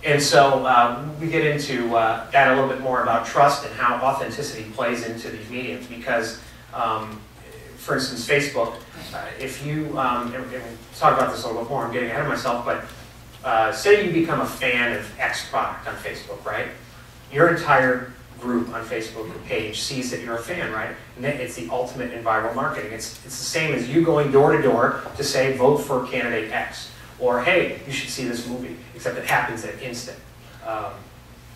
And so we get into that a little bit more about trust and how authenticity plays into these mediums because, for instance, Facebook, if you, and we'll talk about this a little bit more, I'm getting ahead of myself, but say you become a fan of X product on Facebook, right? Your entire group on Facebook page sees that you're a fan, right? And it's the ultimate in viral marketing. It's the same as you going door to door to say, vote for candidate X. Or, hey, you should see this movie, except it happens at instant.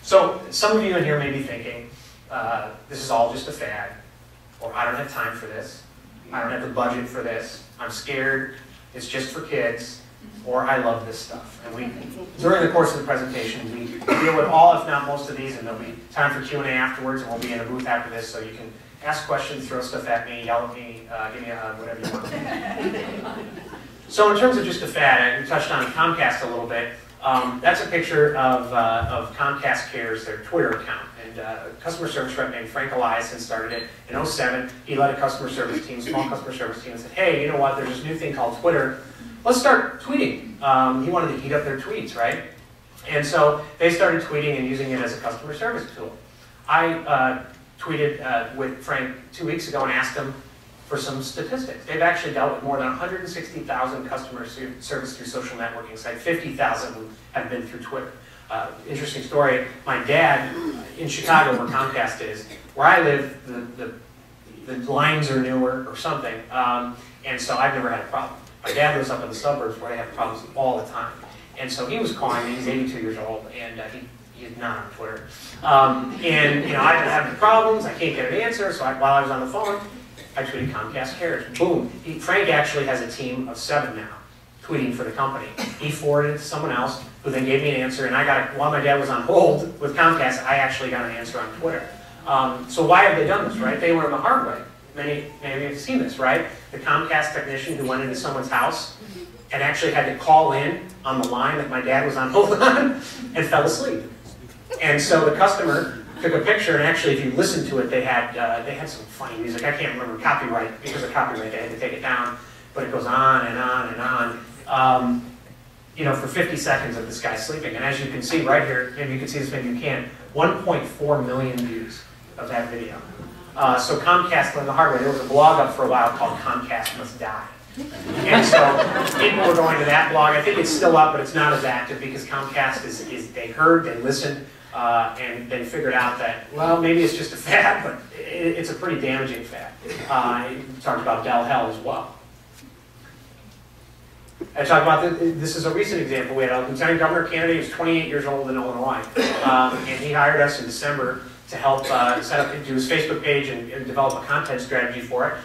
So some of you in here may be thinking, this is all just a fad, or I don't have time for this, I don't have the budget for this, I'm scared, it's just for kids, or I love this stuff. And we, during the course of the presentation, we deal with all, if not most of these, and there'll be time for Q&A afterwards, and we'll be in a booth after this, so you can ask questions, throw stuff at me, yell at me, give me a hug, whatever you want. So in terms of just a fad, I touched on Comcast a little bit. That's a picture of Comcast Cares, their Twitter account. And a customer service rep named Frank Eliason started it in 2007. He led a customer service team, small customer service team, and said, hey, you know what, there's this new thing called Twitter. Let's start tweeting. He wanted to heat up their tweets, right? And so they started tweeting and using it as a customer service tool. I tweeted with Frank 2 weeks ago and asked him for some statistics. They've actually dealt with more than 160,000 customer service through social networking sites. 50,000 have been through Twitter. Interesting story. My dad, in Chicago, where Comcast is, where I live, the lines are newer or something, and so I've never had a problem. My dad lives up in the suburbs where they have problems all the time. And so he was calling me, he's 82 years old, and he's not on Twitter. And you know, I've been having problems, I can't get an answer, so while I was on the phone, I tweeted Comcast Cares. Boom. Frank actually has a team of 7 now, tweeting for the company. He forwarded it to someone else, who then gave me an answer, and I got, while my dad was on hold with Comcast, I actually got an answer on Twitter. So why have they done this, right? They learned the hard way. Many of you have seen this, right? The Comcast technician who went into someone's house and actually had to call in on the line that my dad was on hold on and fell asleep. And so the customer took a picture, and actually, if you listen to it, they had some funny music. I can't remember copyright, because of copyright, they had to take it down. But it goes on and on and on. You know, for 50 seconds of this guy sleeping. And as you can see right here, maybe you can see this, maybe you can't, 1.4 million views of that video. So Comcast learned the hard way. There was a blog up for a while called Comcast Must Die. And so people were going to that blog. I think it's still up, but it's not as active because Comcast they heard, they listened, and they figured out that, well, maybe it's just a fad, but it's a pretty damaging fad. We talked about Del Hell as well. I talked about this is a recent example. We had a lieutenant governor candidate who was 28 years old in Illinois, and he hired us in December to help set up, do his Facebook page and develop a content strategy for it.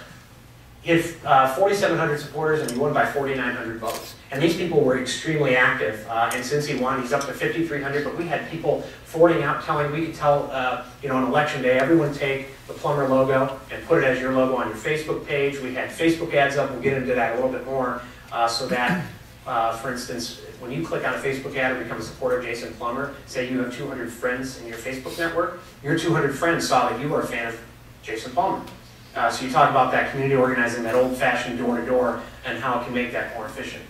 He had 4,700 supporters, and he won by 4,900 votes. And these people were extremely active. And since he won, he's up to 5,300. But we had people forwarding out, we could tell, you know, on election day, everyone take the plumber logo and put it as your logo on your Facebook page. We had Facebook ads up. We'll get into that a little bit more, so that, for instance, when you click on a Facebook ad and become a supporter of Jason Plummer, say you have 200 friends in your Facebook network, your 200 friends saw that you were a fan of Jason Plummer. So you talk about that community organizing, that old-fashioned door-to-door, and how it can make that more efficient.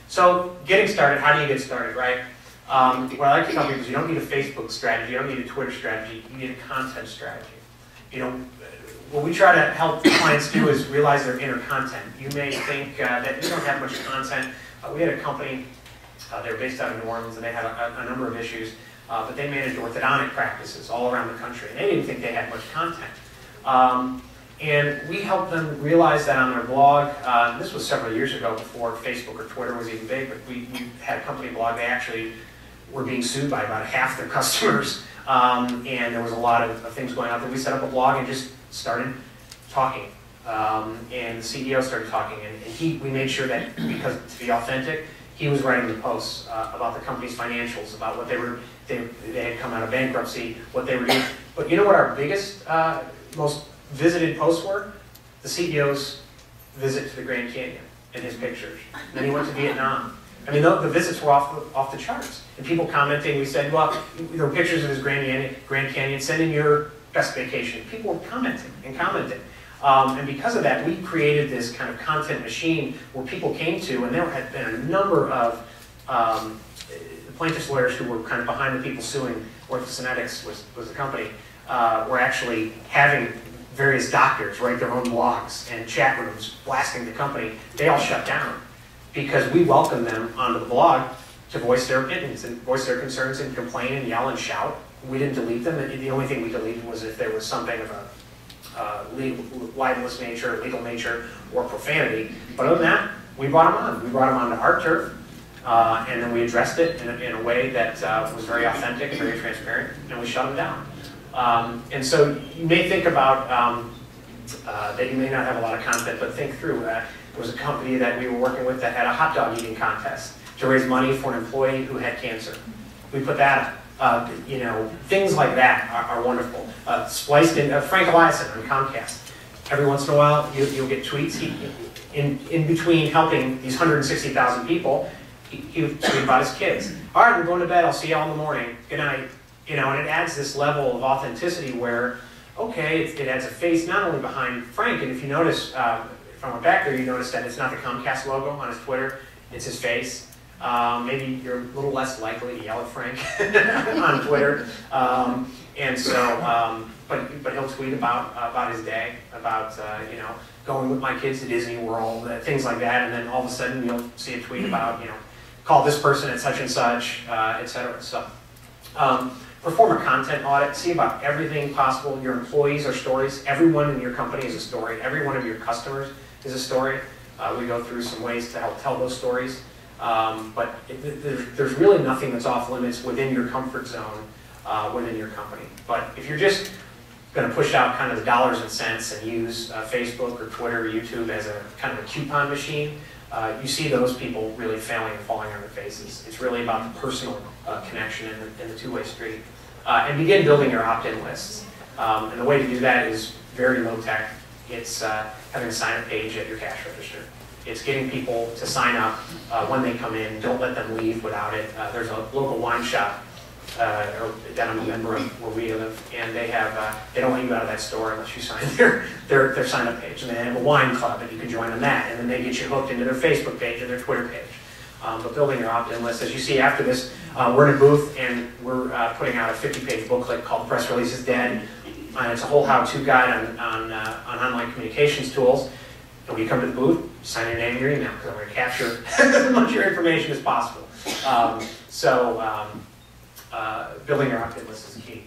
So getting started, how do you get started, right? What I like to tell people is you don't need a Facebook strategy, you don't need a Twitter strategy, you need a content strategy. You know, what we try to help clients do is realize their inner content. You may think that you don't have much content. We had a company, they were based out of New Orleans, and they had a number of issues, but they managed orthodontic practices all around the country, and they didn't think they had much content. And we helped them realize that on their blog. This was several years ago before Facebook or Twitter was even big, but we had a company blog. They actually were being sued by about half their customers, and there was a lot of things going on. But we set up a blog and just started talking. And the CEO started talking, and we made sure that, because to be authentic, he was writing the posts about the company's financials, about what they had come out of bankruptcy, what they were doing. But you know what our biggest, most visited posts were? The CEO's visit to the Grand Canyon and his pictures. And then he went to Vietnam. I mean, the visits were off the charts. And people commenting, we said, well, there were pictures of his Grand Canyon, send in your best vacation. People were commenting and commenting. And because of that, we created this kind of content machine where people came to, and there had been a number of the plaintiff's lawyers who were kind of behind the people suing OrthoSynetics was the company, were actually having various doctors write their own blogs and chat rooms blasting the company. They all shut down because we welcomed them onto the blog to voice their opinions and voice their concerns and complain and yell and shout. We didn't delete them. The only thing we deleted was if there was something of a libelous nature, legal nature, or profanity. But other than that, we brought them on. We brought them on to our turf, and then we addressed it in a way that was very authentic, very transparent, and we shut them down. And so you may think about that you may not have a lot of content, but think through that. There was a company that we were working with that had a hot dog eating contest to raise money for an employee who had cancer. We put that up. You know, things like that are wonderful. Spliced in Frank Eliason on Comcast. Every once in a while, you'll get tweets. In between helping these 160,000 people, he would tweet about his kids. All right, I'm going to bed. I'll see you all in the morning. Good night. You know, and it adds this level of authenticity where, okay, it adds a face not only behind Frank, and if you notice, if I went back there, you notice that it's not the Comcast logo on his Twitter, it's his face. Maybe you're a little less likely to yell at Frank on Twitter. And so, but he'll tweet about his day, about, you know, going with my kids to Disney World, things like that, and then all of a sudden you'll see a tweet about, you know, call this person at such and such, et cetera. So, perform a content audit, see about everything possible. Your employees are stories. Everyone in your company is a story. Every one of your customers is a story. We go through some ways to help tell those stories. But there's really nothing that's off limits within your comfort zone within your company. But if you're just going to push out kind of the dollars and cents and use Facebook or Twitter or YouTube as a kind of a coupon machine, you see those people really failing and falling on their faces. It's really about the personal connection and the two-way street. And begin building your opt-in lists. And the way to do that is very low-tech. It's having a sign-up page at your cash register. It's getting people to sign up when they come in. Don't let them leave without it. There's a local wine shop that I'm a member of where we live, and they don't let you out of that store unless you sign their sign-up page. And they have a wine club, and you can join on that. And then they get you hooked into their Facebook page and their Twitter page. But building your opt-in list, as you see after this, we're in a booth, and we're putting out a 50-page booklet called Press Release is Dead. It's a whole how-to guide on online communications tools. And when you come to the booth, sign your name and your email, because I'm going to capture as much of your information as possible. Building your opt-in list is key.